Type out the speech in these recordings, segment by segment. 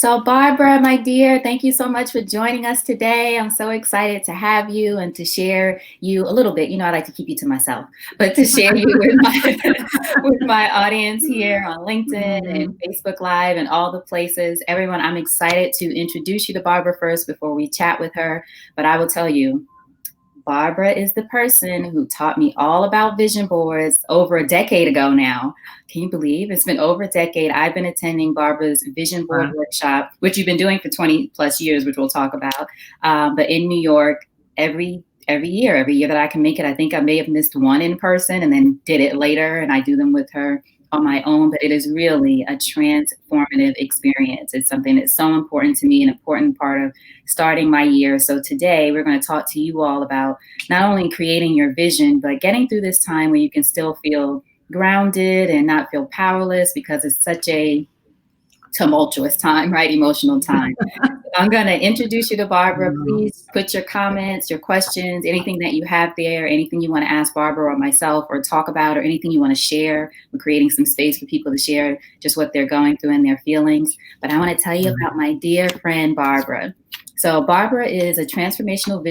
So, Barbara, my dear, thank you so much for joining us today. I'm so excited to have you and to share you a little bit. I like to keep you to myself, but to share you with my with my audience here on LinkedIn and Mhm. Facebook Live and all the places. Everyone, I'm excited to introduce you to Barbara first before we chat with her. But I will tell you, Barbara is the person who taught me all about vision boards over a decade ago now. Can you believe it's been over a decade? I've been attending Barbara's vision board Wow. workshop, which you've been doing for 20 plus years, which we'll talk about. But in New York, every year that I can make it. I think I may have missed one in person and then did it later, and I do them with her on my own. But it is really a transformative experience. It's something that's so important to me, an important part of starting my year. So today we're going to talk to you all about not only creating your vision, but getting through this time where you can still feel grounded and not feel powerless because it's such a tumultuous time, right? Emotional time. I'm going to introduce you to Barbara. Mhm. Please put your comments, your questions, anything that you have there, anything you want to ask Barbara or myself or talk about, or anything you want to share. We're creating some space for people to share just what they're going through and their feelings. But I want to tell you about my dear friend, Barbara. So, Barbara is a transformational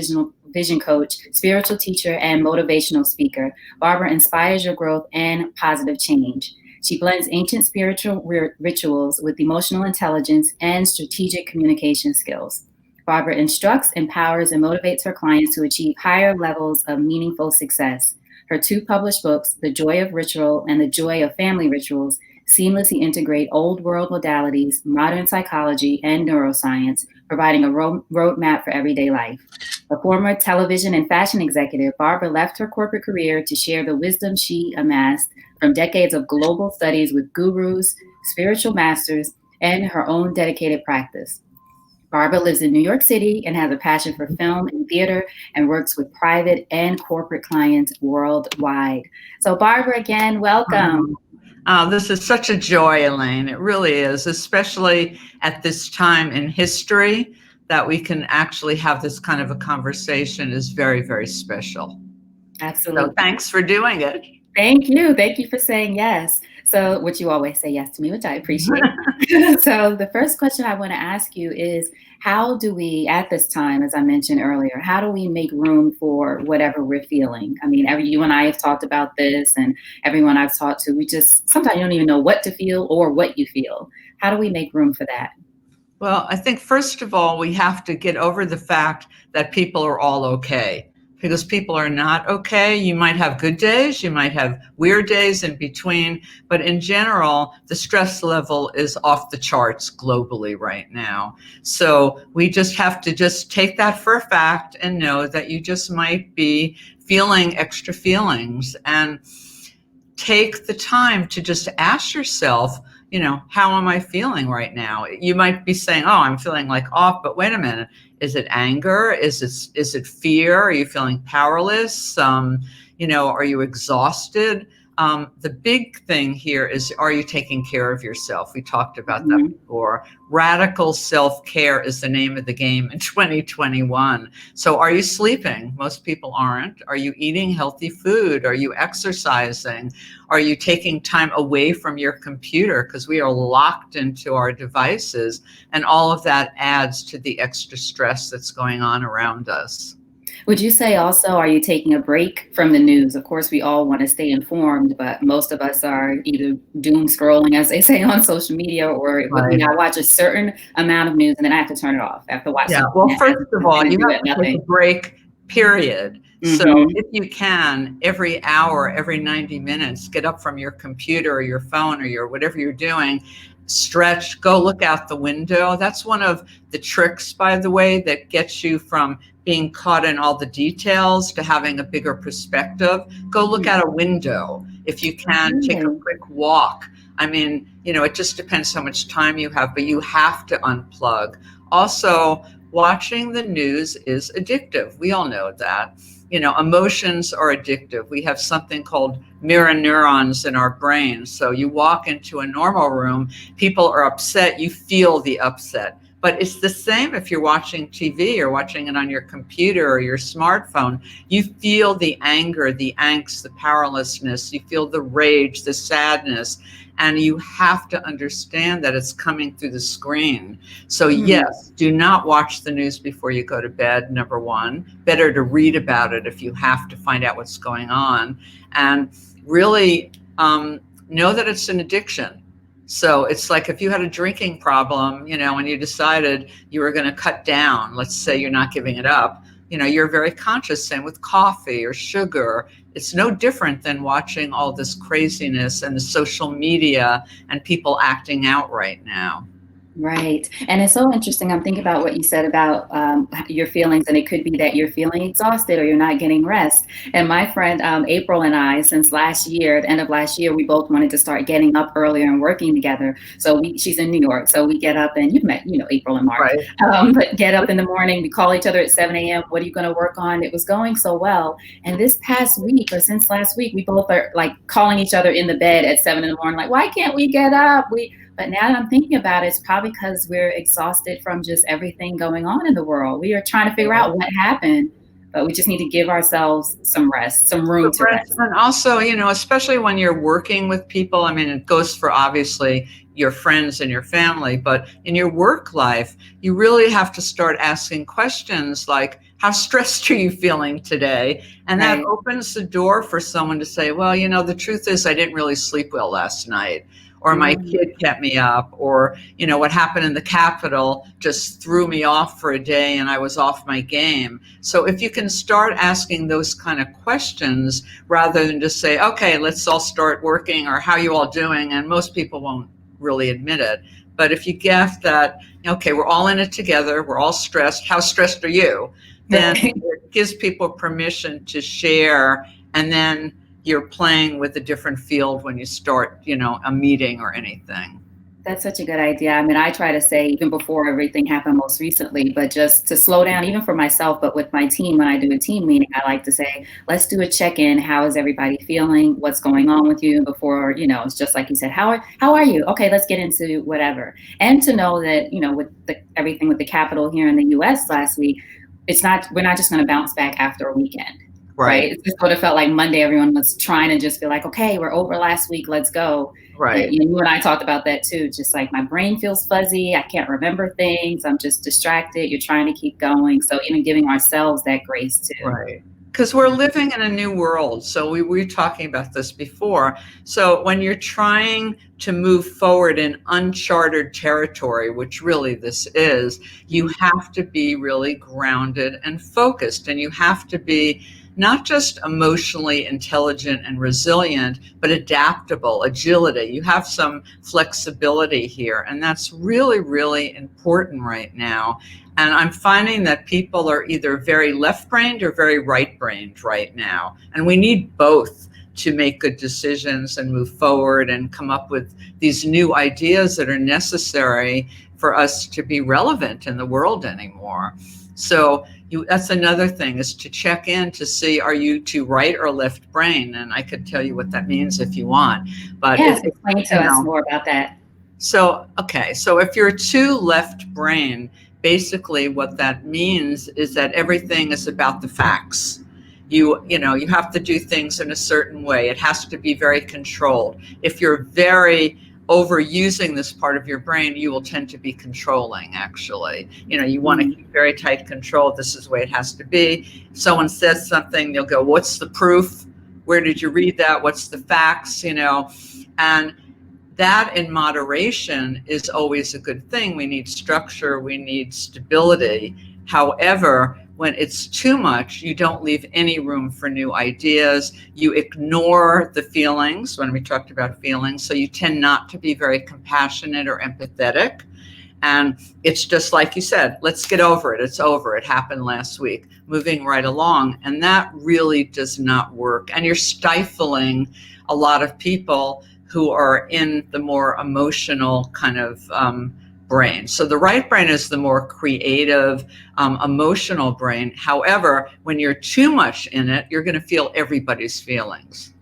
vision coach, spiritual teacher, and motivational speaker. Barbara inspires your growth and positive change. She blends ancient spiritual rituals with emotional intelligence and strategic communication skills. Barbara instructs, empowers, and motivates her clients to achieve higher levels of meaningful success. Her two published books, The Joy of Ritual and The Joy of Family Rituals, seamlessly integrate old world modalities, modern psychology, and neuroscience, providing a roadmap for everyday life. A former television and fashion executive, Barbara left her corporate career to share the wisdom she amassed from decades of global studies with gurus, spiritual masters, and her own dedicated practice. Barbara lives in New York City and has a passion for film and theater and works with private and corporate clients worldwide. So, Barbara, again, welcome. This is such a joy, Elaine. It really is, especially at this time in history that we can actually have this kind of a conversation is very, very special. So Absolutely. thanks for doing it. Thank you. Thank you for saying yes. So, which you always say yes to me, which I appreciate. So, the first question I want to ask you is how do we, at this time, as I mentioned earlier, how do we make room for whatever we're feeling? I mean, you and I have talked about this, and everyone I've talked to, we just sometimes you don't even know what to feel or what you feel. How do we make room for that? Well, I think first of all, we have to get over the fact that people are all okay because people are not okay. You might have good days, you might have weird days in between, but in general, the stress level is off the charts globally right now. So we just have to just take that for a fact and know that you just might be feeling extra feelings and take the time to just ask yourself, how am I feeling right now? You might be saying, oh, I'm feeling like off, but wait a minute. Is it anger? Is it fear? Are you feeling powerless? Are you exhausted? The big thing here is, are you taking care of yourself? We talked about that Mhm. before. Radical self-care is the name of the game in 2021. So are you sleeping? Most people aren't. Are you eating healthy food? Are you exercising? Are you taking time away from your computer? Because we are locked into our devices, and all of that adds to the extra stress that's going on around us. Would you say also, are you taking a break from the news? Of course, we all want to stay informed, but most of us are either doom scrolling, as they say on social media, or with me, Right. I watch a certain amount of news and then I have to turn it off. I have to watch Yeah. something Well, that has first of all, nothing to you do have with to take nothing. a break, period. So Hmm. if you can, every hour, every 90 minutes, get up from your computer or your phone or your whatever you're doing, stretch, go look out the window. That's one of the tricks, by the way, that gets you from being caught in all the details to having a bigger perspective. Go look out a window. If you can, take a Really? quick walk. I mean, it just depends how much time you have, but you have to unplug. Also, watching the news is addictive. We all know that. Emotions are addictive. We have something called mirror neurons in our brain. So you walk into a normal room, people are upset, you feel the upset. But it's the same if you're watching TV or watching it on your computer or your smartphone. You feel the anger, the angst, the powerlessness, you feel the rage, the sadness, and you have to understand that it's coming through the screen. So Mm, yes, do not watch the news before you go to bed, number one. Better to read about it if you have to find out what's going on. And really know that it's an addiction. So it's like if you had a drinking problem, and you decided you were going to cut down, let's say you're not giving it up, you're very conscious. Same with coffee or sugar. It's no different than watching all this craziness and the social media and people acting out right now. right. And it's so interesting. I'm thinking about what you said about your feelings, and it could be that you're feeling exhausted or you're not getting rest. And my friend April and I, since last year, at the end of last year, we both wanted to start getting up earlier and working together. So she's in New York. So we get up, and you've met, April and Mark, Right. but get up in the morning. We call each other at 7 a.m. What are you going to work on? It was going so well. And this past week, or since last week, we both are like calling each other in the bed at 7 in the morning, like, why can't we get up? But now that I'm thinking about it, it's probably because we're exhausted from just everything going on in the world. We are trying to figure out what happened, but we just need to give ourselves some rest, some room to rest. And also, especially when you're working with people, I mean, it goes for obviously your friends and your family, but in your work life, you really have to start asking questions like, how stressed are you feeling today? And that opens the door for someone to say, well, the truth is I didn't really sleep well last night, or my kid kept me up, or, what happened in the Capitol just threw me off for a day and I was off my game. So if you can start asking those kind of questions rather than just say, okay, let's all start working, or how you all doing? And most people won't really admit it. But if you get that, okay, we're all in it together, we're all stressed, how stressed are you? Then it gives people permission to share, and then you're playing with a different field when you start, a meeting or anything. That's such a good idea. I mean, I try to say, even before everything happened most recently, but just to slow down, even for myself, but with my team, when I do a team meeting, I like to say, let's do a check-in. How is everybody feeling? What's going on with you? Before, it's just like you said, how are you? Okay, let's get into whatever. And to know that, with everything with the Capitol here in the US last week, we're not just going to bounce back after a weekend. Right. It just sort of felt like Monday, everyone was trying to just feel like, okay, we're over last week, let's go. Right. And you and I talked about that too. Just like my brain feels fuzzy. I can't remember things. I'm just distracted. You're trying to keep going. So even giving ourselves that grace too. Right. Because we're living in a new world. So we were talking about this before. So when you're trying to move forward in uncharted territory, which really this is, you have to be really grounded and focused. And you have to be not just emotionally intelligent and resilient, but adaptable, agility. You have some flexibility here. And that's really, really important right now. And I'm finding that people are either very left-brained or very right-brained right now. And we need both to make good decisions and move forward and come up with these new ideas that are necessary for us to be relevant in the world anymore. So that's another thing, is to check in to see, are you to right or left brain? And I could tell you what that means if you want. But yes, explain to us more about that. So, okay, so if you're too left brain, basically what that means is that everything is about the facts. You have to do things in a certain way. It has to be very controlled. If you're very overusing this part of your brain, you will tend to be controlling, actually. You want to keep very tight control. This is the way it has to be. If someone says something, you'll go, what's the proof? Where did you read that? What's the facts? And that in moderation is always a good thing. We need structure, we need stability. However, when it's too much, you don't leave any room for new ideas. You ignore the feelings when we talked about feelings. So you tend not to be very compassionate or empathetic. And it's just like you said, let's get over it. It's over. It happened last week, moving right along. And that really does not work. And you're stifling a lot of people who are in the more emotional kind of brain. So the right brain is the more creative, emotional brain. However, when you're too much in it, you're going to feel everybody's feelings.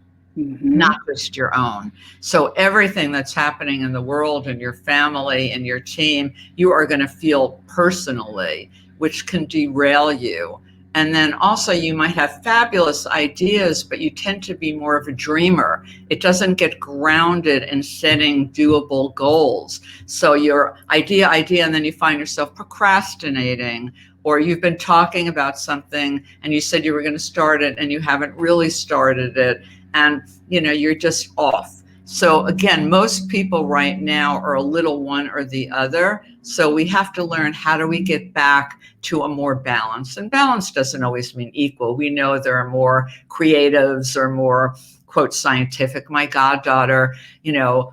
not Hmm. just your own. So everything that's happening in the world and your family and your team, you are going to feel personally, which can derail you. And then also you might have fabulous ideas, but you tend to be more of a dreamer. It doesn't get grounded in setting doable goals. So your idea, and then you find yourself procrastinating, or you've been talking about something and you said you were going to start it and you haven't really started it. And you're just off. So again, most people right now are a little one or the other. So we have to learn, how do we get back to a more balance? And balance doesn't always mean equal. We know there are more creatives or more, quote, scientific. My goddaughter,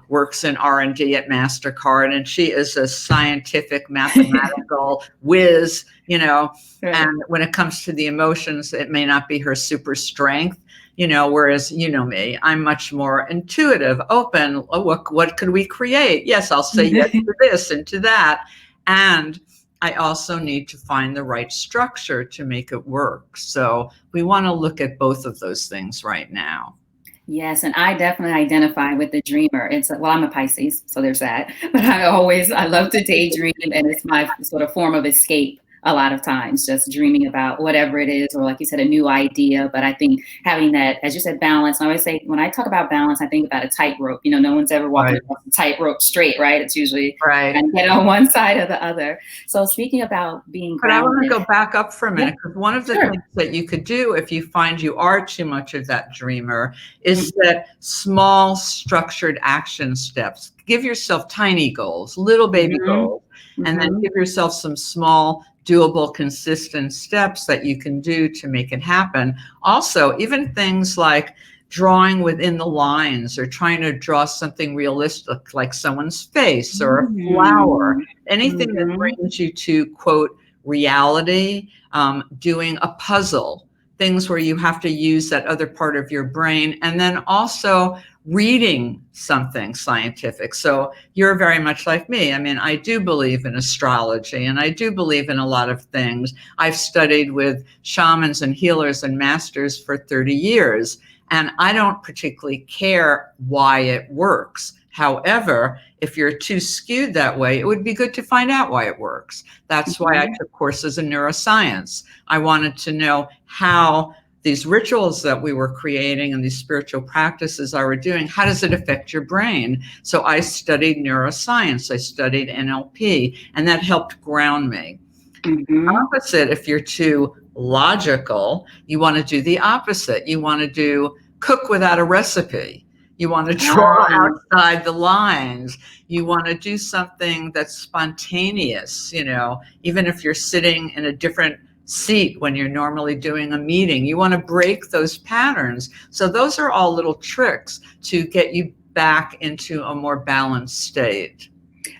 works in R&D at MasterCard, and she is a scientific mathematical whiz, Right. and when it comes to the emotions, it may not be her super strength. Whereas, me, I'm much more intuitive, open. Oh, what could we create? Yes, I'll say yes to this and to that. And I also need to find the right structure to make it work. So we want to look at both of those things right now. Yes, and I definitely identify with the dreamer. Well, I'm a Pisces, so there's that. But I love to daydream, and it's my sort of form of escape a lot of times, just dreaming about whatever it is, or like you said, a new idea. But I think having that, as you said, balance. I always say, when I talk about balance, I think about a tightrope. No one's ever walking Right. across a tightrope straight, right? It's usually Right. trying to get on one side or the other. So speaking about being But I want to grounded, go back up for a yeah, minute, because one of the sure. things that you could do if you find you are too much of that dreamer Mm-hmm. is set small structured action steps. Give yourself tiny goals, little baby goals, and then Mm-hmm. give yourself some small, doable, consistent steps that you can do to make it happen. Also, even things like drawing within the lines or trying to draw something realistic like someone's face or a flower, anything that Mm-hmm. brings you to, quote, reality, doing a puzzle, things where you have to use that other part of your brain, and then also reading something scientific. So you're very much like me. I mean, I do believe in astrology and I do believe in a lot of things. I've studied with shamans and healers and masters for 30 years, and I don't particularly care why it works. However, if you're too skewed that way, it would be good to find out why it works. That's why I Mm-hmm. took courses in neuroscience. I wanted to know how these rituals that we were creating and these spiritual practices I were doing, how does it affect your brain? So I studied neuroscience, I studied NLP, and that helped ground me. Mm-hmm. Opposite, if you're too logical, you want to do the opposite. You want to do cook without a recipe. You want to draw Ah, outside the lines. You want to do something that's spontaneous, even if you're sitting in a different seat when you're normally doing a meeting. You want to break those patterns. So those are all little tricks to get you back into a more balanced state.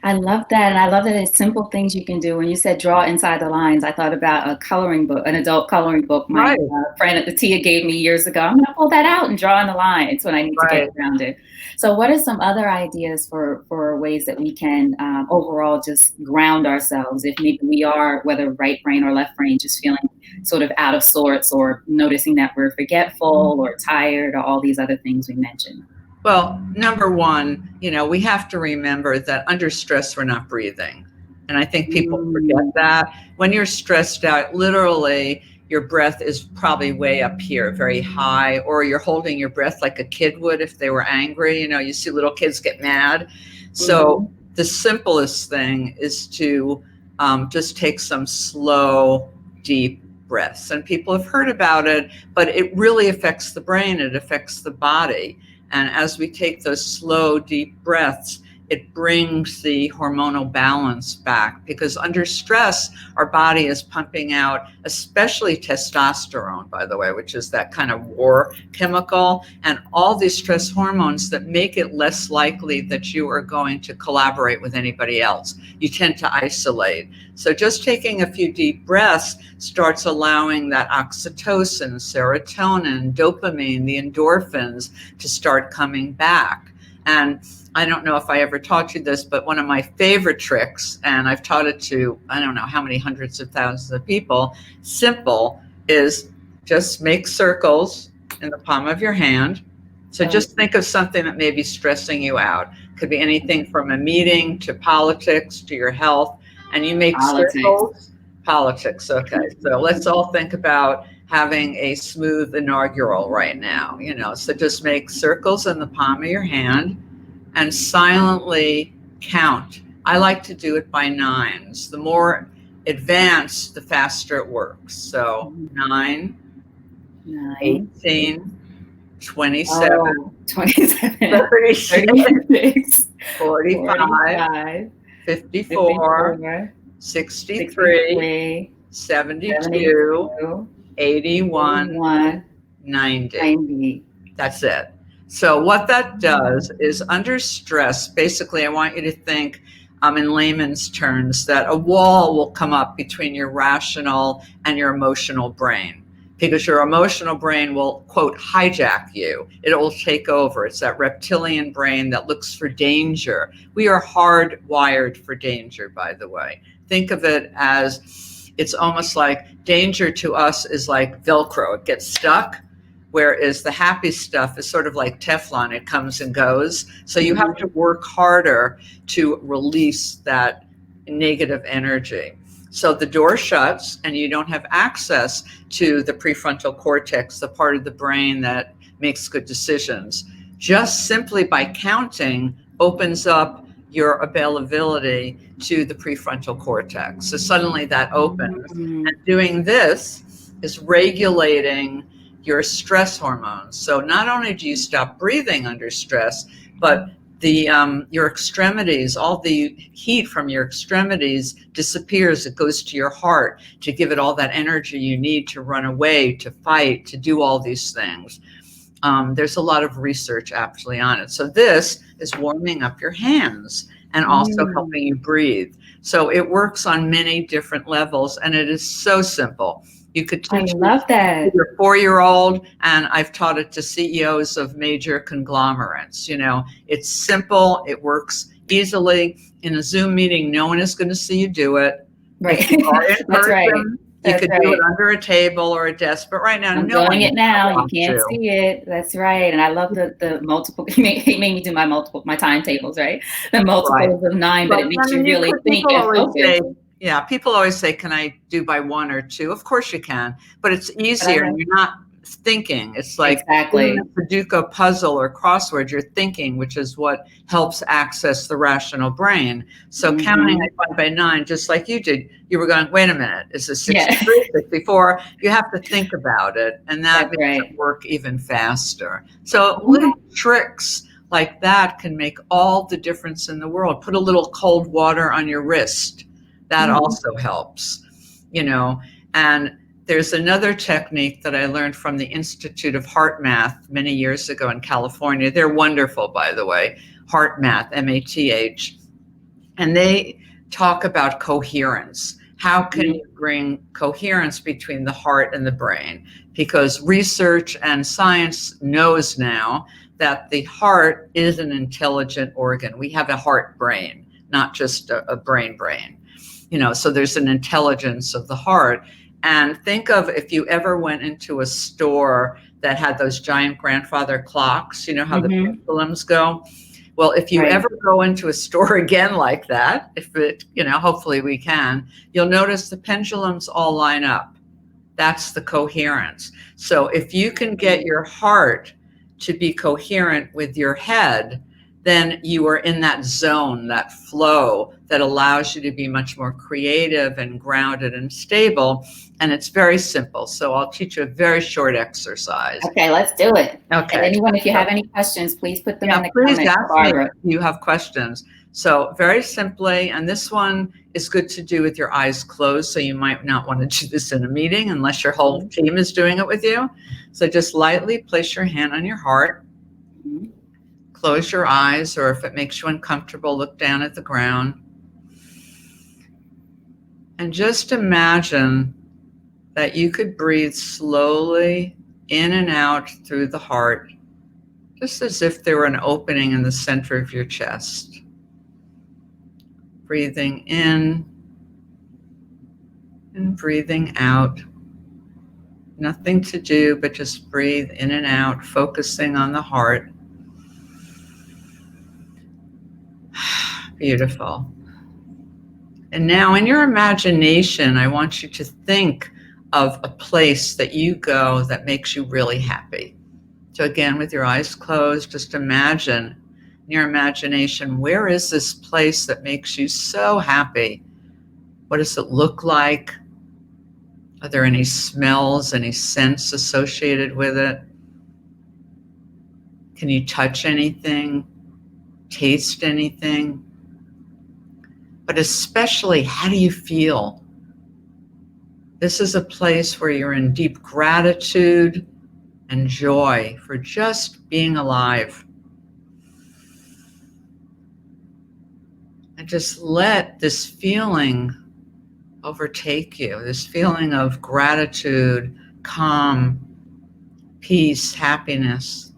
I love that. And I love that it's simple things you can do. When you said draw inside the lines, I thought about a coloring book, an adult coloring book my Right, friend at the TIA gave me years ago. I'm going to pull that out and draw in the lines when I need to get right. grounded. So, what are some other ideas for ways that we can overall just ground ourselves if maybe we are, whether right brain or left brain, just feeling sort of out of sorts or noticing that we're forgetful or tired or all these other things we mentioned? Well, number one, we have to remember that under stress, we're not breathing. And I think people forget Mm, that. When you're stressed out, literally, your breath is probably way up here, very high, or you're holding your breath like a kid would if they were angry. You see little kids get mad. So mhm. the simplest thing is to just take some slow, deep breaths. And people have heard about it, but it really affects the brain, it affects the body. And as we take those slow, deep breaths, it brings the hormonal balance back, because under stress, our body is pumping out, especially testosterone, by the way, which is that kind of war chemical, and all these stress hormones that make it less likely that you are going to collaborate with anybody else. You tend to isolate. So just taking a few deep breaths starts allowing that oxytocin, serotonin, dopamine, the endorphins to start coming back. And I don't know if I ever taught you this, but one of my favorite tricks, and I've taught it to, I don't know how many hundreds of thousands of people, simple, is just make circles in the palm of your hand So just think of something that may be stressing you out. Could be anything from a meeting to politics to your health. And you make Politics. circles. Politics. Okay. So let's all think about having a smooth inaugural right now. So just make circles in the palm of your hand and silently count. I like to do it by nines. The more advanced, the faster it works. So 9, 9. 18, 27, Oh, 27. 36, 36. 45, 45. 54, 54. 63, 63. 72, 72. 81, 81. 90. 90. That's it. So what that does is, under stress, basically I want you to think, in layman's terms, that a wall will come up between your rational and your emotional brain, because your emotional brain will, quote, hijack you. It will take over. It's that reptilian brain that looks for danger. We are hardwired for danger, by the way. Think of it as, it's almost like danger to us is like Velcro. It gets stuck. Whereas the happy stuff is sort of like Teflon, it comes and goes. So you have to work harder to release that negative energy. So the door shuts and you don't have access to the prefrontal cortex, the part of the brain that makes good decisions. Just simply by counting opens up your availability to the prefrontal cortex. So suddenly that opens. And doing this is regulating your stress hormones. So not only do you stop breathing under stress, but your extremities, all the heat from your extremities disappears. It goes to your heart to give it all that energy you need to run away, to fight, to do all these things. There's a lot of research actually on it. So this is warming up your hands and also helping you breathe. So it works on many different levels, and it is so simple. You could teach your 4-year-old, and I've taught it to CEOs of major conglomerates. It's simple. It works easily. In a Zoom meeting, no one is going to see you do it. Right. If you are in That's person, right. you could do it under a table or a desk, but right now, I'm no one doing it now. You can't to. see it. That's right. And I love the multiple. He made me do my timetables, right? The multiples of 9, but it makes you really think and focus. Yeah, people always say, can I do by 1 or 2? Of course you can, but it's easier and you're not thinking. It's like exactly a Sudoku puzzle or crossword, you're thinking, which is what helps access the rational brain. So counting at 5 by 9, just like you did, you were going, wait a minute, is this 63, 64? You have to think about it, and that makes it work even faster. So little tricks like that can make all the difference in the world. Put a little cold water on your wrist. That also helps, and there's another technique that I learned from the Institute of Heart Math many years ago in California. They're wonderful, by the way, Heart Math, MATH. And they talk about coherence. How can you bring coherence between the heart and the brain? Because research and science knows now that the heart is an intelligent organ. We have a heart brain, not just a brain. So there's an intelligence of the heart. And think of if you ever went into a store that had those giant grandfather clocks, how the pendulums go. Well, if you ever go into a store again like that, if it, hopefully we can, you'll notice the pendulums all line up. That's the coherence. So if you can get your heart to be coherent with your head, then you are in that zone, that flow that allows you to be much more creative and grounded and stable. And it's very simple. So I'll teach you a very short exercise. Okay, let's do it. Okay. And anyone, if you have any questions, please put them in the comments. Please ask me if you have questions. So very simply, and this one is good to do with your eyes closed. So you might not want to do this in a meeting unless your whole team is doing it with you. So just lightly place your hand on your heart. Close your eyes, or if it makes you uncomfortable, look down at the ground. And just imagine that you could breathe slowly in and out through the heart, just as if there were an opening in the center of your chest. Breathing in and breathing out. Nothing to do but just breathe in and out, focusing on the heart. Beautiful. And now in your imagination, I want you to think of a place that you go that makes you really happy. So again, with your eyes closed, just imagine in your imagination, where is this place that makes you so happy? What does it look like? Are there any smells, any scents associated with it? Can you touch anything? Taste anything? But especially, how do you feel? This is a place where you're in deep gratitude and joy for just being alive. And just let this feeling overtake you, this feeling of gratitude, calm, peace, happiness.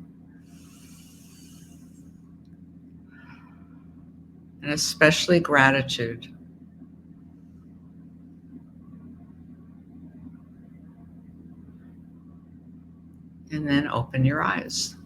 And especially gratitude. And then open your eyes.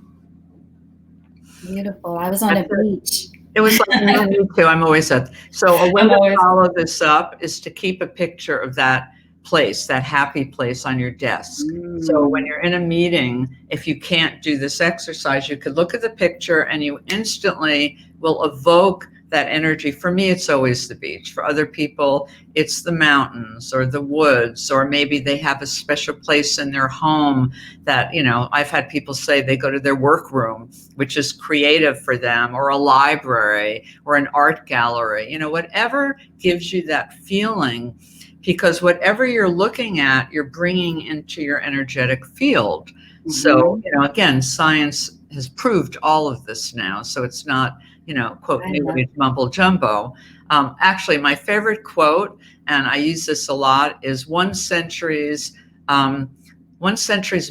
Beautiful. I was on a beach. It was like me too. I'm always at. So a way to follow this up is to keep a picture of that place, that happy place on your desk. So when you're in a meeting, if you can't do this exercise, you could look at the picture and you instantly will evoke that energy. For me, it's always the beach. For other people, it's the mountains or the woods, or maybe they have a special place in their home that, you know, I've had people say they go to their workroom, which is creative for them, or a library or an art gallery, you know, whatever gives you that feeling, because whatever you're looking at, you're bringing into your energetic field. So, you know, again, science has proved all of this now. So it's not, you know, quote, new age mumble jumbo. Actually, my favorite quote, and I use this a lot, is one century's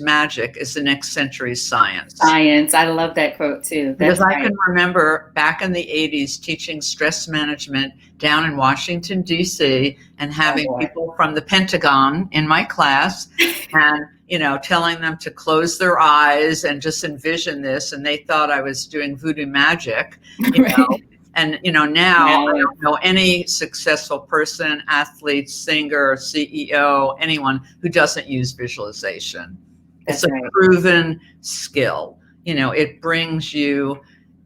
magic is the next century's science. Science. I love that quote too. Because I can remember back in the 80s teaching stress management down in Washington, D.C., and having people from the Pentagon in my class and, you know, telling them to close their eyes and just envision this. And they thought I was doing voodoo magic, you know. And, you know, now I don't know any successful person, athlete, singer, CEO, anyone who doesn't use visualization. It's a proven skill. You know, it brings you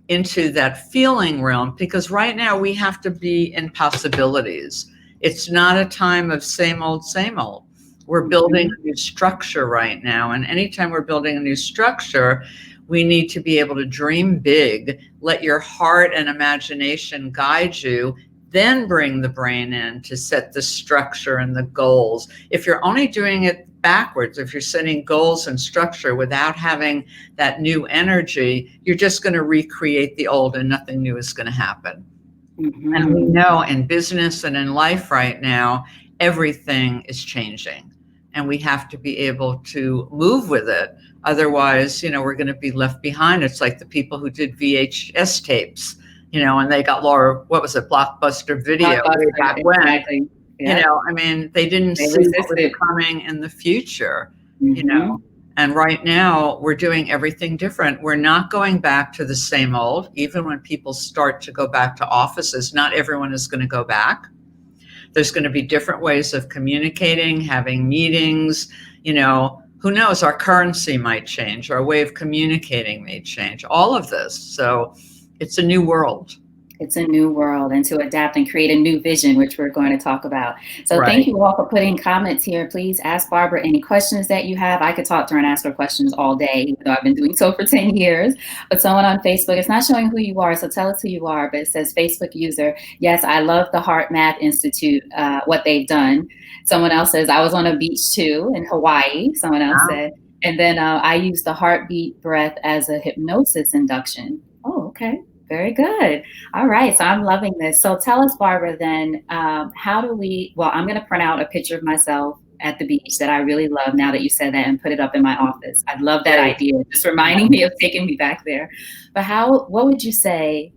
into that feeling realm, because right now we have to be in possibilities. It's not a time of same old, same old. We're building a new structure right now. And anytime we're building a new structure, we need to be able to dream big, let your heart and imagination guide you, then bring the brain in to set the structure and the goals. If you're only doing it backwards, if you're setting goals and structure without having that new energy, you're just going to recreate the old and nothing new is going to happen. And we know in business and in life right now, everything is changing. And we have to be able to move with it. Otherwise, you know, we're going to be left behind. It's like the people who did VHS tapes, you know, and they got Blockbuster Video way back when. Exactly. You know, I mean, they didn't see what was coming in the future, you know. And right now, we're doing everything different. We're not going back to the same old. Even when people start to go back to offices, not everyone is going to go back. There's going to be different ways of communicating, having meetings, you know. Who knows, our currency might change, our way of communicating may change, all of this. So it's a new world. It's a new world, and to adapt and create a new vision, which we're going to talk about. So thank you all for putting comments here. Please ask Barbara any questions that you have. I could talk to her and ask her questions all day, even though I've been doing so for 10 years. But someone on Facebook, it's not showing who you are, so tell us who you are. But it says Facebook user, yes, I love the Heart Math Institute, what they've done. Someone else says, I was on a beach too in Hawaii, someone else said. And then I use the heartbeat breath as a hypnosis induction. Oh, okay. Very good. All right. So I'm loving this. So tell us, Barbara, then, how do we, well, I'm going to print out a picture of myself at the beach that I really love now that you said that and put it up in my office. I love that idea. Just reminding me of taking me back there. But what would you say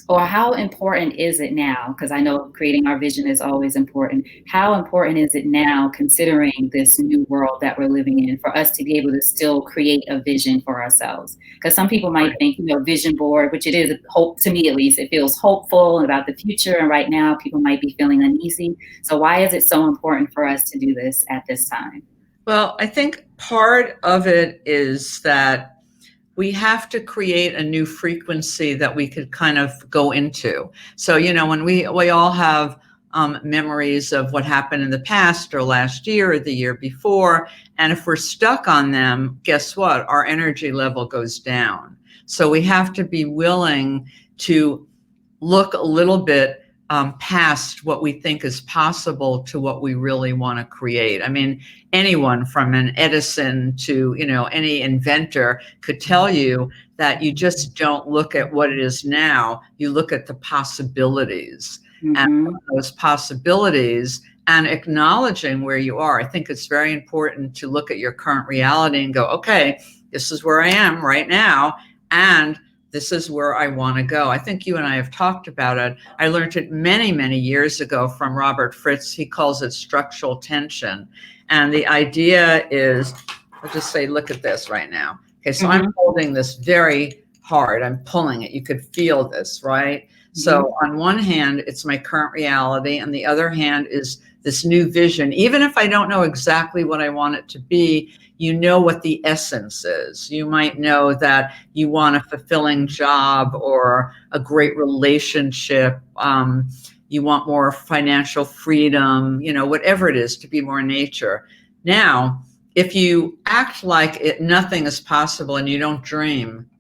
Or how important is it now? Because I know creating our vision is always important. How important is it now, considering this new world that we're living in, for us to be able to still create a vision for ourselves? Because some people might think, vision board, which it is, hope to me at least, it feels hopeful about the future. And right now, people might be feeling uneasy. So why is it so important for us to do this at this time? Well, I think part of it is that we have to create a new frequency that we could kind of go into. So, when we all have memories of what happened in the past or last year or the year before, and if we're stuck on them, guess what? Our energy level goes down. So we have to be willing to look a little bit past what we think is possible to what we really want to create. I mean, anyone from an Edison to, any inventor could tell you that you just don't look at what it is now, you look at the possibilities. And Mm-hmm. those possibilities and acknowledging where you are. I think it's very important to look at your current reality and go, okay, this is where I am right now. And this is where I want to go. I think you and I have talked about it. I learned it many, many years ago from Robert Fritz. He calls it structural tension. And the idea is, I'll just say, look at this right now. Okay, so I'm holding this very hard. I'm pulling it. You could feel this, right? So on one hand, it's my current reality. And the other hand is this new vision. Even if I don't know exactly what I want it to be, you know what the essence is. You might know that you want a fulfilling job or a great relationship. You want more financial freedom, whatever it is, to be more nature. Now, if you act like nothing is possible and you don't dream,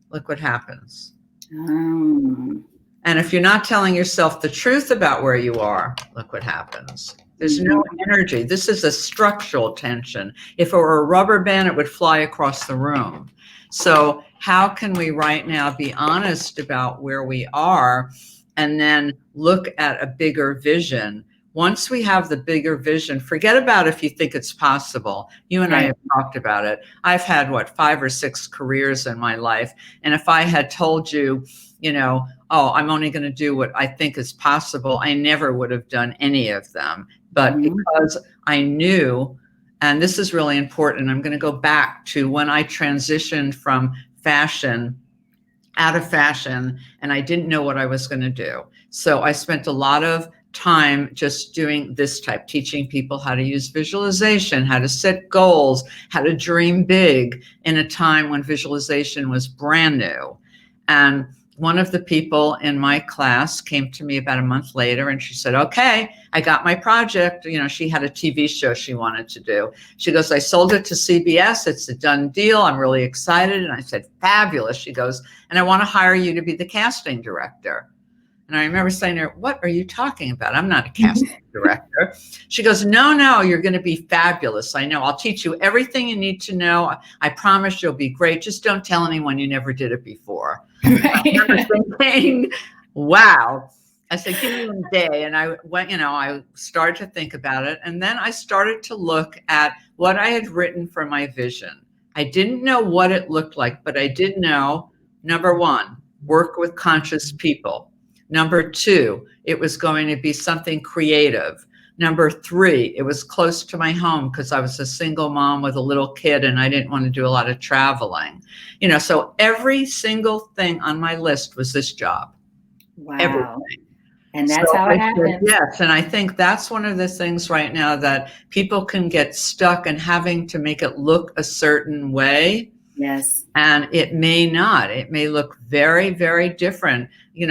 look what happens. Oh. And if you're not telling yourself the truth about where you are, look what happens. There's no energy. This is a structural tension. If it were a rubber band, it would fly across the room. So how can we right now be honest about where we are and then look at a bigger vision? Once we have the bigger vision, forget about if you think it's possible. You and I have talked about it. I've had, 5 or 6 careers in my life. And if I had told you, oh, I'm only going to do what I think is possible, I never would have done any of them. But because I knew, and this is really important, I'm going to go back to when I transitioned from out of fashion, and I didn't know what I was going to do. So I spent a lot of time just doing this type, teaching people how to use visualization, how to set goals, how to dream big in a time when visualization was brand new. And one of the people in my class came to me about a month later and she said, okay, I got my project. She had a TV show she wanted to do. She goes, I sold it to CBS. It's a done deal. I'm really excited. And I said, fabulous. She goes, and I want to hire you to be the casting director. And I remember saying to her, what are you talking about? I'm not a casting director. She goes, no, you're going to be fabulous. I know. I'll teach you everything you need to know. I promise you'll be great. Just don't tell anyone you never did it before. I remember thinking, wow. I said, give me a day. And I went, I started to think about it. And then I started to look at what I had written for my vision. I didn't know what it looked like, but I did know, number one, work with conscious people. Number two, it was going to be something creative. Number three, it was close to my home because I was a single mom with a little kid and I didn't want to do a lot of traveling. So every single thing on my list was this job. Wow. Everything. And that's how it happens. Yes. And I think that's one of the things right now that people can get stuck in having to make it look a certain way. Yes. And it may not. It may look very, very different.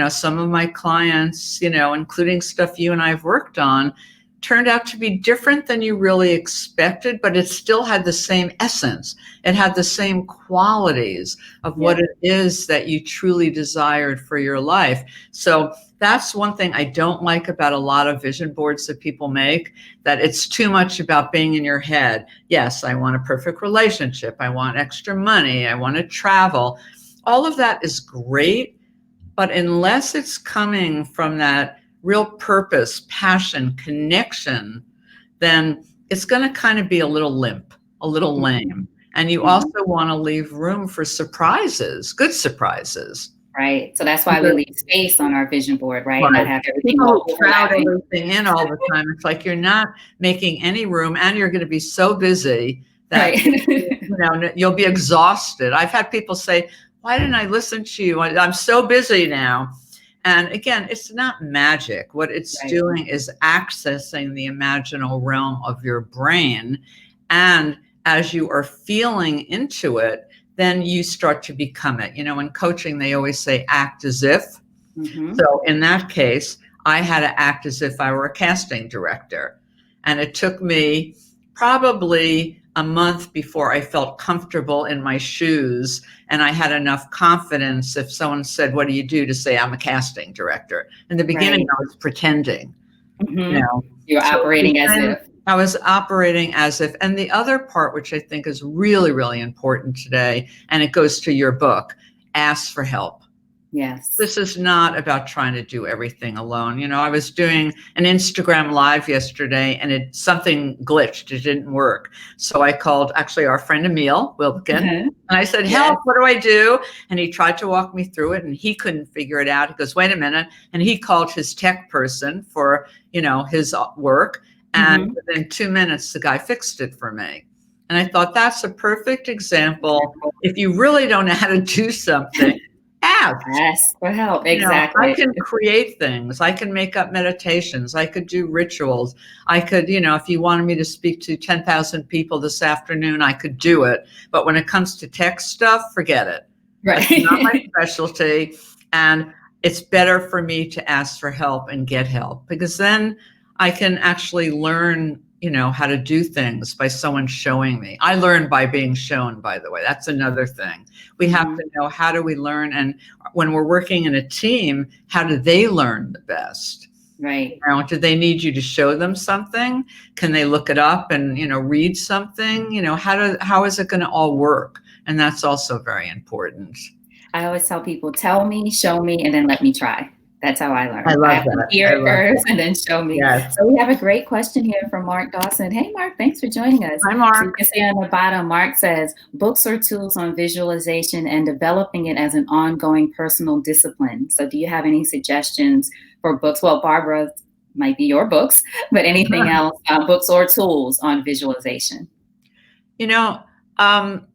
Some of my clients, including stuff you and I have worked on, turned out to be different than you really expected, but it still had the same essence. It had the same qualities of what it is that you truly desired for your life. So that's one thing I don't like about a lot of vision boards that people make, that it's too much about being in your head. Yes, I want a perfect relationship. I want extra money. I want to travel. All of that is great, but unless it's coming from that real purpose, passion, connection, then it's going to kind of be a little limp, a little lame. And you also want to leave room for surprises, good surprises. Right. So that's why we leave space on our vision board, right? Right. Not have everything People all who crowd overlapping. everything in all the time. It's like you're not making any room, and you're going to be so busy that Right. you'll be exhausted. I've had people say, "Why didn't I listen to you? I'm so busy now." And again, it's not magic. What it's Right. doing is accessing the imaginal realm of your brain. And as you are feeling into it, then you start to become it. In coaching, they always say, act as if. Mm-hmm. So in that case, I had to act as if I were a casting director. And it took me probably a month before I felt comfortable in my shoes and I had enough confidence if someone said, "What do you do?" to say, "I'm a casting director." In the beginning, Right. I was pretending, you Mm-hmm. know. You're So operating as if. I was operating as if. And the other part, which I think is really, really important today, and it goes to your book, ask for help. Yes. This is not about trying to do everything alone. I was doing an Instagram live yesterday and something glitched. It didn't work. So I called actually our friend Emil Wilkin Uh-huh. and I said, Yes. "Help, what do I do?" And he tried to walk me through it and he couldn't figure it out. He goes, "Wait a minute." And he called his tech person for, his work. And Mm-hmm. within 2 minutes, the guy fixed it for me. And I thought that's a perfect example. If you really don't know how to do something, ask. Ask for help. I Exactly. can create things. I can make up meditations. I could do rituals. I could, if you wanted me to speak to 10,000 people this afternoon, I could do it. But when it comes to tech stuff, forget it. That's not my Right. specialty. And it's better for me to ask for help and get help because then I can actually learn, how to do things by someone showing me. I learn by being shown, by the way. That's another thing. We have Mm-hmm. to know, how do we learn? And when we're working in a team, how do they learn the best? Right. Do they need you to show them something? Can they look it up and, read something? How is it going to all work? And that's also very important. I always tell people, tell me, show me, and then let me try. That's how I I learn. I love have to that. hear I it love first that. and then show me. Yes. So we have a great question here from Mark Dawson. Hey, Mark, thanks for joining us. Hi, So you Mark. can see on the bottom, Mark says, books or tools on visualization and developing it as an ongoing personal discipline. So do you have any suggestions for books? Well, Barbara, might be your books, but anything else, books or tools on visualization? You know, um,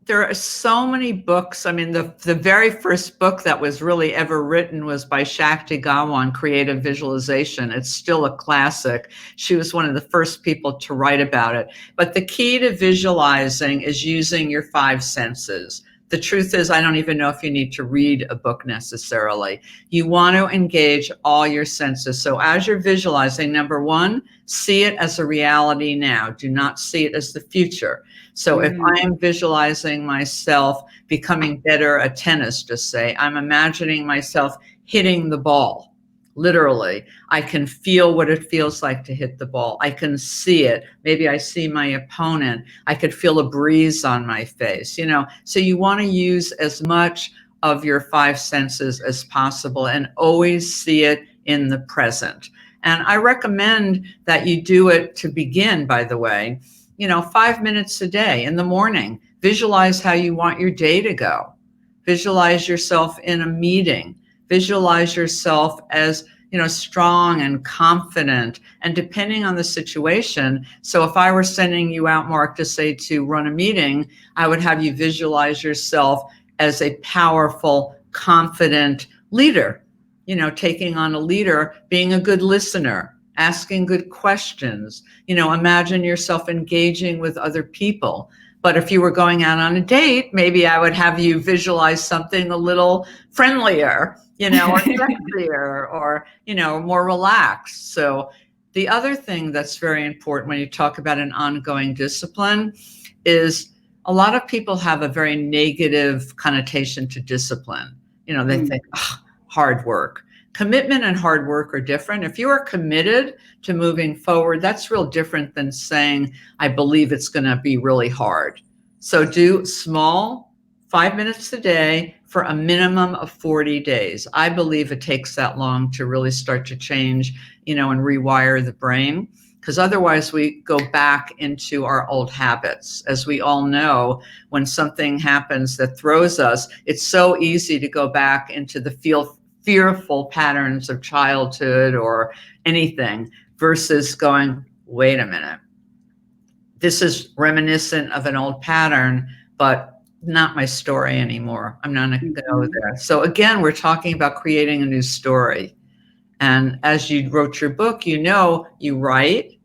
there are so many books. I mean, the very first book that was really ever written was by Shakti Gawan, Creative Visualization. It's still a classic. She was one of the first people to write about it. But the key to visualizing is using your five senses. The truth is, I don't even know if you need to read a book necessarily. You want to engage all your senses. So as you're visualizing, number one, see it as a reality now. Do not see it as the future. So if I am visualizing myself becoming better at tennis, just say, I'm imagining myself hitting the ball. Literally, I can feel what it feels like to hit the ball. I can see it. Maybe I see my opponent. I could feel a breeze on my face, So you want to use as much of your five senses as possible and always see it in the present. And I recommend that you do it to begin, by the way, 5 minutes a day in the morning. Visualize how you want your day to go. Visualize yourself in a meeting. Visualize yourself as, strong and confident, and depending on the situation. So if I were sending you out, Mark, to say to run a meeting, I would have you visualize yourself as a powerful, confident leader, taking on a leader, being a good listener, asking good questions, imagine yourself engaging with other people. But if you were going out on a date, maybe I would have you visualize something a little friendlier, or sexier, or, more relaxed. So the other thing that's very important when you talk about an ongoing discipline is a lot of people have a very negative connotation to discipline. They think, hard work. Commitment and hard work are different. If you are committed to moving forward, that's real different than saying, I believe it's going to be really hard. So do small, 5 minutes a day for a minimum of 40 days. I believe it takes that long to really start to change, and rewire the brain, because otherwise we go back into our old habits. As we all know, when something happens that throws us, it's so easy to go back into the fearful patterns of childhood or anything, versus going, wait a minute, this is reminiscent of an old pattern, but not my story anymore. I'm not going to go there. So again, we're talking about creating a new story. And as you wrote your book, you write,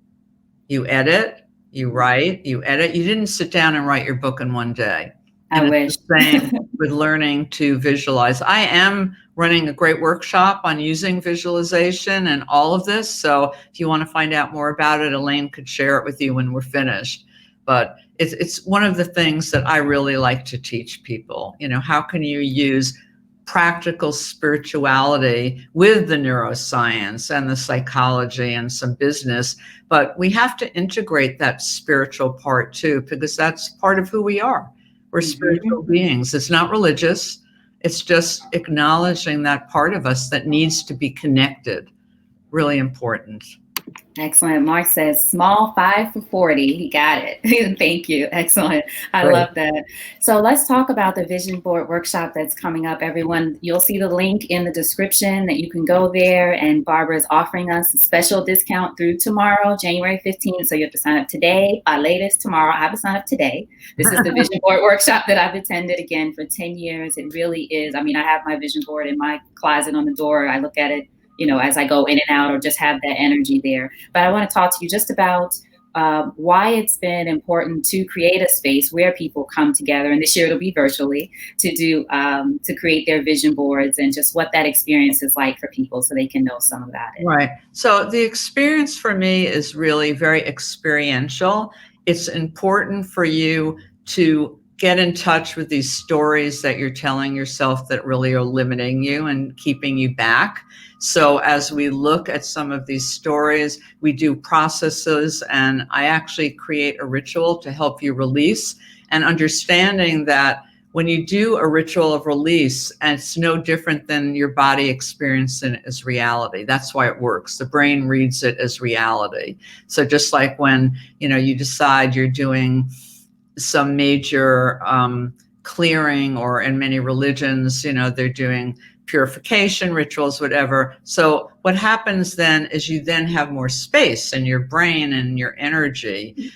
you edit, you write, you edit. You didn't sit down and write your book in one day. And I wish. It's the same with learning to visualize. I am running a great workshop on using visualization and all of this. So if you want to find out more about it, Elaine could share it with you when we're finished. But it's one of the things that I really like to teach people. How can you use practical spirituality with the neuroscience and the psychology and some business, but we have to integrate that spiritual part too, because that's part of who we are. We're spiritual beings. It's not religious. It's just acknowledging that part of us that needs to be connected. Really important. Excellent. Mark says, small 5 for 40. He got it. Thank you. Excellent. I love that. So let's talk about the vision board workshop that's coming up, everyone. You'll see the link in the description that you can go there, and Barbara is offering us a special discount through tomorrow, January 15th. So you have to sign up today, by latest tomorrow. I have to sign up today. This is the vision board workshop that I've attended, again, for 10 years. It really is. I mean, I have my vision board in my closet on the door. I look at it as I go in and out, or just have that energy there. But I want to talk to you just about why it's been important to create a space where people come together, and this year it'll be virtually, to create their vision boards, and just what that experience is like for people, so they can know some about it. Right. So the experience for me is really very experiential. It's important for you to get in touch with these stories that you're telling yourself that really are limiting you and keeping you back. So as we look at some of these stories, we do processes, and I actually create a ritual to help you release, and understanding that when you do a ritual of release, and it's no different than your body experiencing it as reality. That's why it works. The brain reads it as reality. So just like when, you decide you're doing some major clearing, or in many religions, they're doing purification rituals, whatever. So what happens then is you then have more space in your brain and your energy.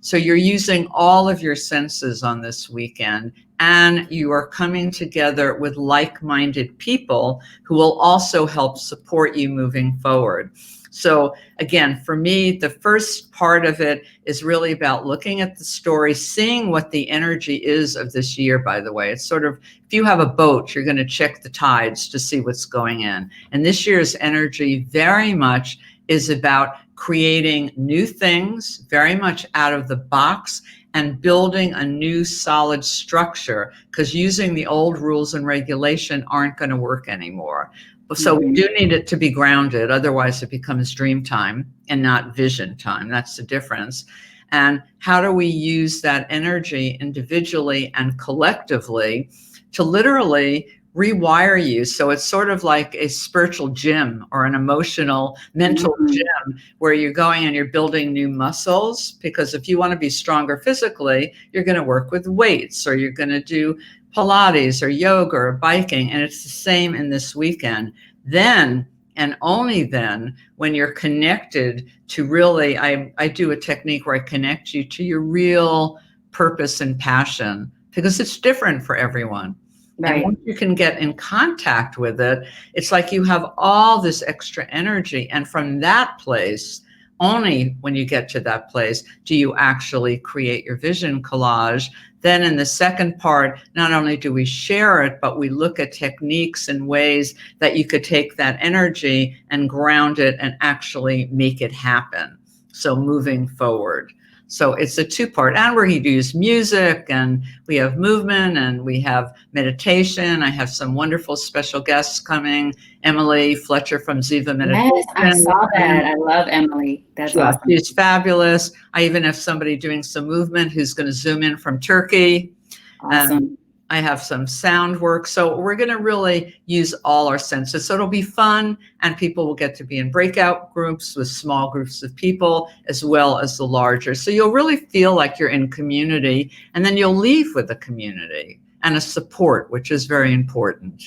So you're using all of your senses on this weekend, and you are coming together with like-minded people who will also help support you moving forward. So again, for me, the first part of it is really about looking at the story, seeing what the energy is of this year, by the way. It's sort of, if you have a boat, you're going to check the tides to see what's going in. And this year's energy very much is about creating new things, very much out of the box, and building a new solid structure, because using the old rules and regulation aren't going to work anymore. So we do need it to be grounded. Otherwise, it becomes dream time and not vision time. That's the difference. And how do we use that energy individually and collectively to literally rewire you? So it's sort of like a spiritual gym, or an emotional, mental gym, where you're going and you're building new muscles. Because if you want to be stronger physically, you're going to work with weights, or you're going to do Pilates or yoga or biking. And it's the same in this weekend. Then, and only then, when you're connected to really, I do a technique where I connect you to your real purpose and passion, because it's different for everyone. Right. And once you can get in contact with it, it's like you have all this extra energy. And from that place, only when you get to that place do you actually create your vision collage. Then in the second part, not only do we share it, but we look at techniques and ways that you could take that energy and ground it and actually make it happen. So moving forward. So it's a two-part, and we're going to use music, and we have movement, and we have meditation. I have some wonderful special guests coming. Emily Fletcher from Ziva Meditation. Yes, I saw that. I love Emily. That's awesome. She's fabulous. I even have somebody doing some movement who's going to zoom in from Turkey. Awesome. I have some sound work. So we're going to really use all our senses. So it'll be fun, and people will get to be in breakout groups with small groups of people as well as the larger. So you'll really feel like you're in community, and then you'll leave with a community and a support, which is very important.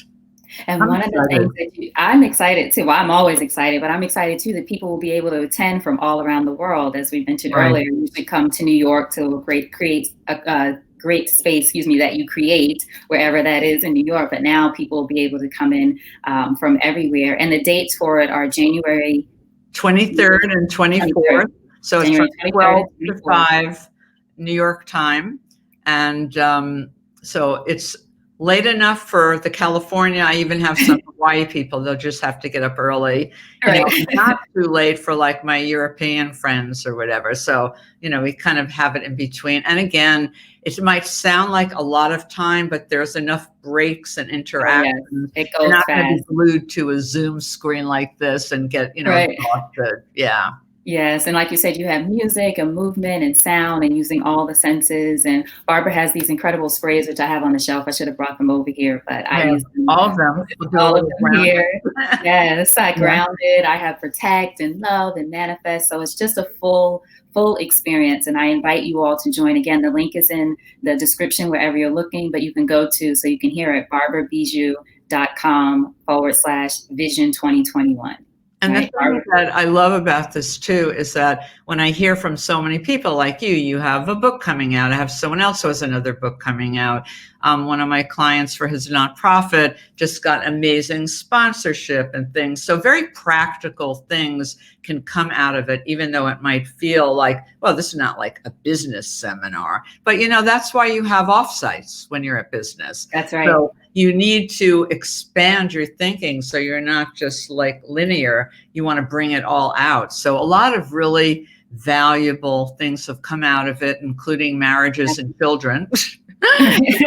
And I'm one of the excited. things that I'm excited too, well, I'm always excited, but I'm excited too that people will be able to attend from all around the world. As we mentioned Right. earlier, you should come to New York to create a great space, that you create wherever that is in New York. But now people will be able to come in from everywhere. And the dates for it are January 23rd and 24th. So it's from January 23rd 12 and to 24th. 5 New York time. And so it's late enough for the California. I even have some Hawaii people. They'll just have to get up early. Right. Not too late for like my European friends or whatever. So, we kind of have it in between. And again, it might sound like a lot of time, but there's enough breaks and interactions. Yes, it You're goes not going to be fast. glued to a Zoom screen like this and get, Right. exhausted. Yeah. Yes, and like you said, you have music and movement and sound and using all the senses. And Barbara has these incredible sprays, which I have on the shelf. I should have brought them over here, but I I have use them, all of them. We'll do a all of little them round. here. Yes, I Yeah. grounded. I have protect and love and manifest. So it's just a full experience. And I invite you all to join. Again, the link is in the description wherever you're looking, but you can go to, so you can hear it, barbarabiziou.com/vision 2021. And Right, the thing that I love about this too is that when I hear from so many people like you have a book coming out. I have someone else who has another book coming out. One of my clients for his nonprofit just got amazing sponsorship and things. So very practical things can come out of it, even though it might feel like, well, this is not like a business seminar. But that's why you have offsites when you're at business. That's right. So you need to expand your thinking so you're not just like linear. You want to bring it all out. So a lot of really valuable things have come out of it, including marriages and children. Love is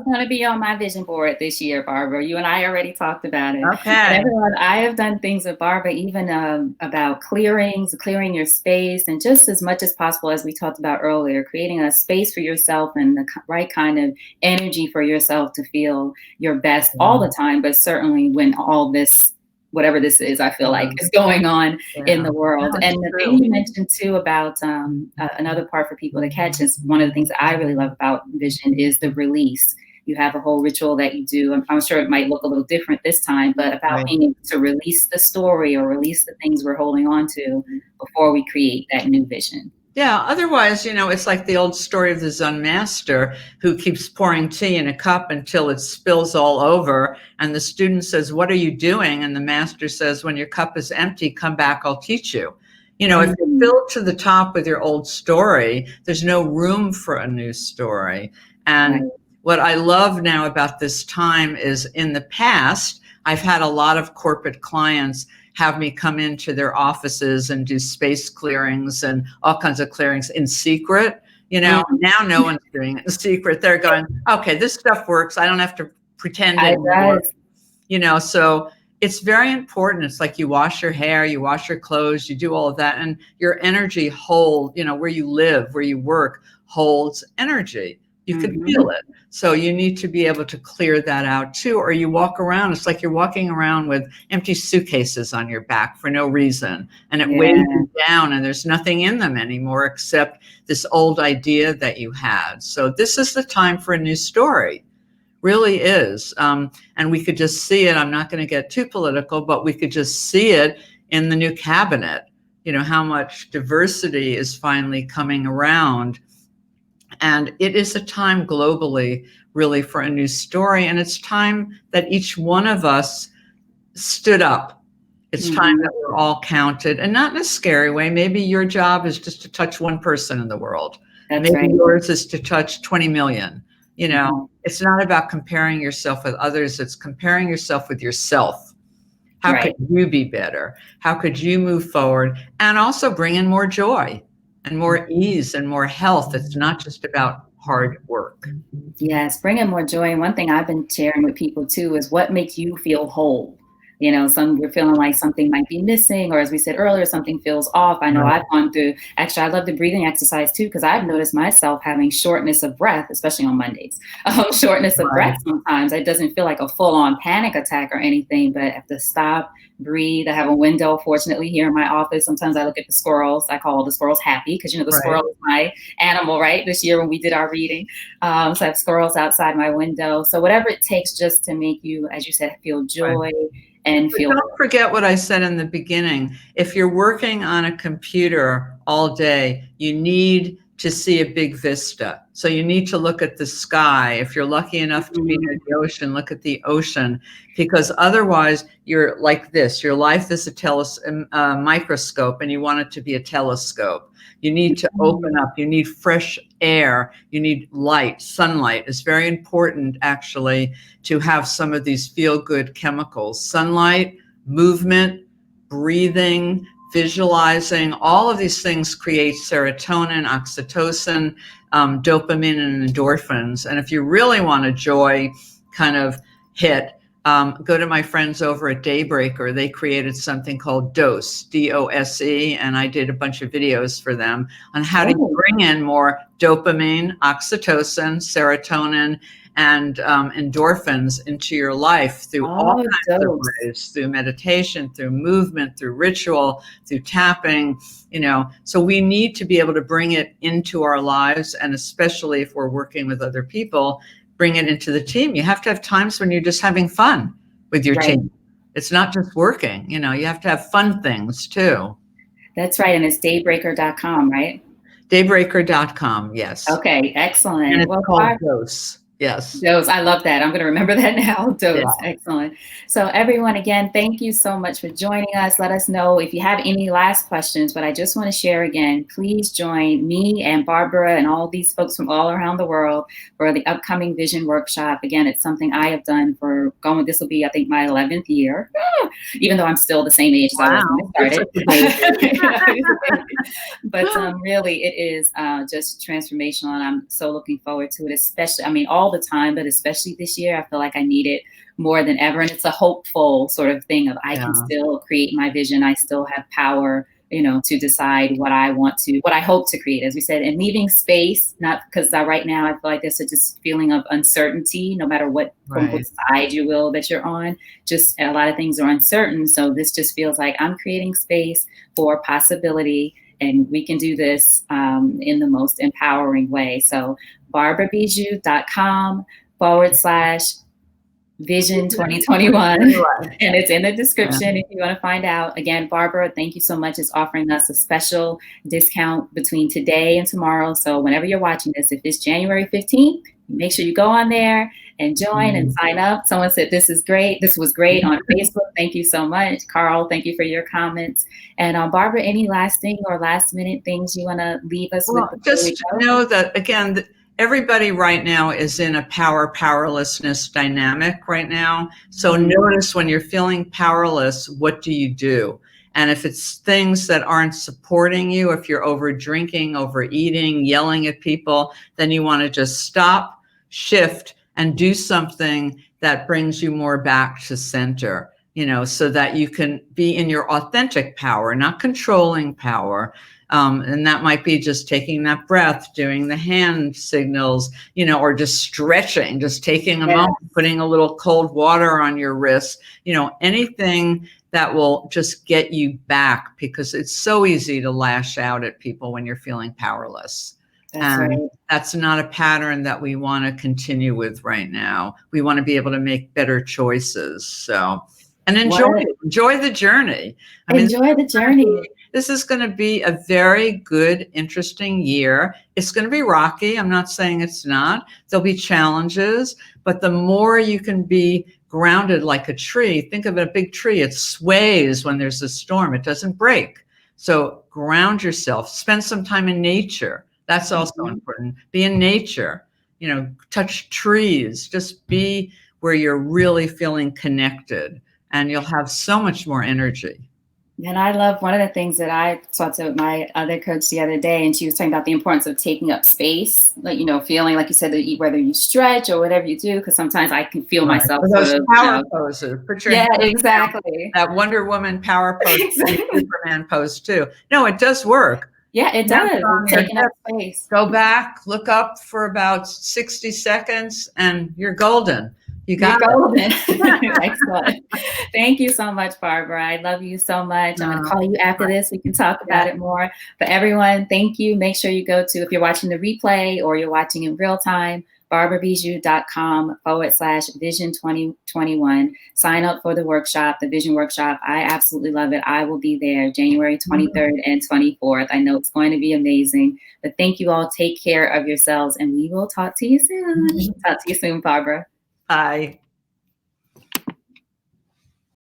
going to be on my vision board this year, Barbara. You and I already talked about it. Okay. And everyone, I have done things with Barbara, even about clearing your space, and just as much as possible, as we talked about earlier, creating a space for yourself and the right kind of energy for yourself to feel your best all the time, but certainly when all this, whatever this is, I feel like is going on in the world. And the thing you mentioned too about another part for people to catch is one of the things that I really love about vision is the release. You have a whole ritual that you do. I'm sure it might look a little different this time, but about being able to release the story or release the things we're holding on to before we create that new vision. Yeah, otherwise, it's like the old story of the Zen master who keeps pouring tea in a cup until it spills all over. And the student says, "What are you doing?" And the master says, "When your cup is empty, come back, I'll teach you." If you're filled to the top with your old story, there's no room for a new story. And what I love now about this time is in the past, I've had a lot of corporate clients have me come into their offices and do space clearings and all kinds of clearings in secret. Now no one's doing it in secret. They're going, okay, this stuff works. I don't have to pretend anymore. So it's very important. It's like you wash your hair, you wash your clothes, you do all of that. And your energy where you live, where you work holds energy. You can feel it. So you need to be able to clear that out too, or you walk around. It's like you're walking around with empty suitcases on your back for no reason. And it weighs you down and there's nothing in them anymore except this old idea that you had. So this is the time for a new story. Really is. And we could just see it. I'm not going to get too political, but we could just see it in the new cabinet, how much diversity is finally coming around. And it is a time globally, really, for a new story. And it's time that each one of us stood up. It's time that we're all counted, and not in a scary way. Maybe your job is just to touch one person in the world. Maybe yours is to touch 20 million. It's not about comparing yourself with others. It's comparing yourself with yourself. How could you be better? How could you move forward? And also bring in more joy and more ease and more health. It's not just about hard work. Yes, bring in more joy. And one thing I've been sharing with people too is what makes you feel whole. Some we're feeling like something might be missing, or as we said earlier, something feels off. I know Right. I've gone through, actually, I love the breathing exercise too, because I've noticed myself having shortness of breath, especially on Mondays. Shortness of Right. breath sometimes. It doesn't feel like a full on panic attack or anything, but I have to stop, breathe. I have a window, fortunately, here in my office. Sometimes I look at the squirrels. I call the squirrels happy because, the Right. squirrel is my animal, right? This year when we did our reading. So I have squirrels outside my window. So whatever it takes just to make you, as you said, feel Right. joy and But feel don't forget what I said in the beginning. If you're working on a computer all day, you need to see a big vista. So you need to look at the sky. If you're lucky enough to be near the ocean, look at the ocean, because otherwise you're like this. Your life is a microscope, and you want it to be a telescope. You need to open up. You need fresh air. You need light. Sunlight is very important, actually, to have some of these feel-good chemicals. Sunlight, movement, breathing, visualizing, all of these things create serotonin, oxytocin, dopamine, and endorphins. And if you really want a joy kind of hit, go to my friends over at Daybreaker. They created something called DOSE, DOSE, and I did a bunch of videos for them on how to bring in more dopamine, oxytocin, serotonin, and endorphins into your life through all kinds of ways, through meditation, through movement, through ritual, through tapping, So we need to be able to bring it into our lives, and especially if we're working with other people, bring it into the team. You have to have times when you're just having fun with your team. It's not just working, you have to have fun things too. That's right. And it's daybreaker.com, right? Daybreaker.com, yes. Okay, excellent. And it's called DOSE. Yes. Dose. I love that. I'm going to remember that now. Dose. Yeah. Excellent. So everyone, again, thank you so much for joining us. Let us know if you have any last questions, but I just want to share again, please join me and Barbara and all these folks from all around the world for the upcoming Vision Workshop. Again, it's something I have done this will be, I think, my 11th year, even though I'm still the same age as I was when I started. But really, it is just transformational, and I'm so looking forward to it, especially, all the time, but especially this year, I feel like I need it more than ever. And it's a hopeful sort of thing of I can still create my vision. I still have power, to decide what I hope to create, as we said, and leaving space, not because right now I feel like there's such a feeling of uncertainty, no matter what side that you're on, just a lot of things are uncertain. So this just feels like I'm creating space for possibility, and we can do this in the most empowering way. So BarbaraBiziou.com/Vision 2021. And it's in the description if you want to find out. Again, Barbara, thank you so much. It's offering us a special discount between today and tomorrow. So whenever you're watching this, if it's January 15th, make sure you go on there and join and sign up. Someone said, this is great. This was great on Facebook. Thank you so much. Carl, thank you for your comments. And Barbara, any last thing or last minute things you want to leave us with? Just know that, again, everybody right now is in a powerlessness dynamic right now. So notice when you're feeling powerless, what do you do? And if it's things that aren't supporting you, if you're over drinking, overeating, yelling at people, then you want to just stop, shift, and do something that brings you more back to center, so that you can be in your authentic power, not controlling power. And that might be just taking that breath, doing the hand signals, or just stretching, just taking a moment, putting a little cold water on your wrist, anything that will just get you back, because it's so easy to lash out at people when you're feeling powerless. That's not a pattern that we want to continue with right now. We want to be able to make better choices. So, and enjoy the journey. Enjoy the journey. This is going to be a very good, interesting year. It's going to be rocky. I'm not saying it's not. There'll be challenges, but the more you can be grounded like a tree, think of a big tree. It sways when there's a storm. It doesn't break. So ground yourself. Spend some time in nature. That's also important. Be in nature. Touch trees. Just be where you're really feeling connected, and you'll have so much more energy. And I love one of the things that I talked to my other coach the other day, and she was talking about the importance of taking up space, like, feeling like you said, that whether you stretch or whatever you do, because sometimes I can feel Right. myself Or sort those of, power poses. Put your yeah, hands down. exactly. That Wonder Woman power pose, and Exactly. Superman pose too. No, it does work. Yeah, it Hands does. on It's your taking up hips. space. Go back, look up for about 60 seconds, and you're golden. You You're got golden. it. Excellent. Thank you so much, Barbara. I love you so much. I'm going to No, call you after this. We can talk yeah. about it more. But everyone, thank you. Make sure you go to, if you're watching the replay or you're watching in real time, barbarabiziou.com/vision 2021. Sign up for the workshop, the vision workshop. I absolutely love it. I will be there January 23rd and 24th. I know it's going to be amazing. But thank you all. Take care of yourselves, and we will talk to you soon. Talk to you soon, Barbara. Bye.